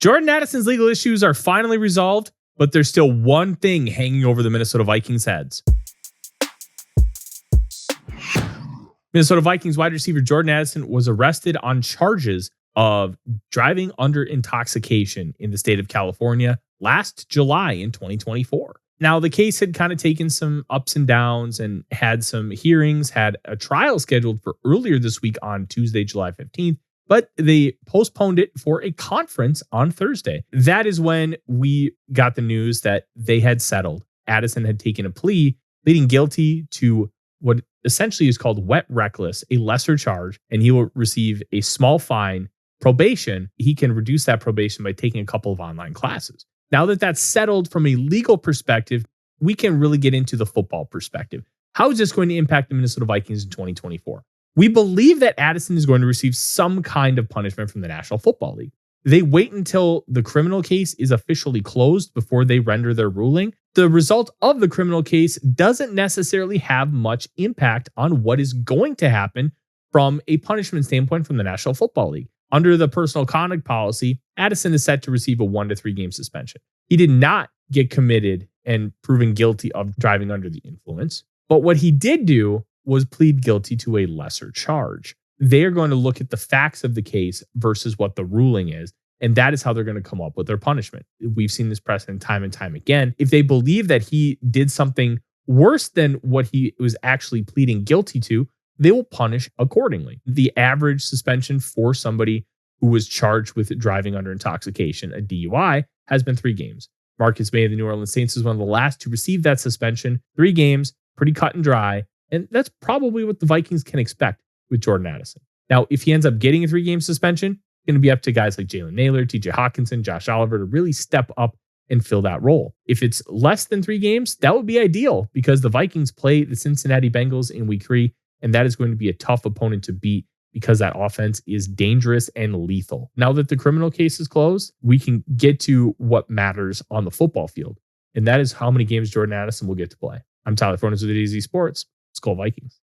Jordan Addison's legal issues are finally resolved, but there's still one thing hanging over the Minnesota Vikings' heads. Minnesota Vikings wide receiver Jordan Addison was arrested on charges of driving under intoxication in the state of California last July in 2024. Now, the case had kind of taken some ups and downs and had some hearings, had a trial scheduled for earlier this week on Tuesday, July 15th, but they postponed it for a conference on Thursday. That is when we got the news that they had settled. Addison had taken a plea, pleading guilty to what essentially is called wet reckless, a lesser charge, and he will receive a small fine. Probation, he can reduce that probation by taking a couple of online classes. Now that that's settled from a legal perspective, we can really get into the football perspective. How is this going to impact the Minnesota Vikings in 2024? We believe that Addison is going to receive some kind of punishment from the National Football League. They wait until the criminal case is officially closed before they render their ruling. The result of the criminal case doesn't necessarily have much impact on what is going to happen from a punishment standpoint from the National Football League. Under the personal conduct policy, Addison is set to receive a 1 to 3 game suspension. He did not get committed and proven guilty of driving under the influence, but what he did do was plead guilty to a lesser charge. They are going to look at the facts of the case versus what the ruling is, and that is how they're going to come up with their punishment. We've seen this precedent time and time again. If they believe that he did something worse than what he was actually pleading guilty to, they will punish accordingly. The average suspension for somebody who was charged with driving under intoxication, a DUI, has been 3 games. Marcus May of the New Orleans Saints is one of the last to receive that suspension. 3 games, pretty cut and dry. And that's probably what the Vikings can expect with Jordan Addison. Now, if he ends up getting a 3-game suspension, it's going to be up to guys like Jalen Naylor, TJ Hawkinson, Josh Oliver to really step up and fill that role. If it's less than 3 games, that would be ideal because the Vikings play the Cincinnati Bengals in week 3, and that is going to be a tough opponent to beat because that offense is dangerous and lethal. Now that the criminal case is closed, we can get to what matters on the football field, and that is how many games Jordan Addison will get to play. I'm Tyler Forness with AZ Sports. Skol Vikings.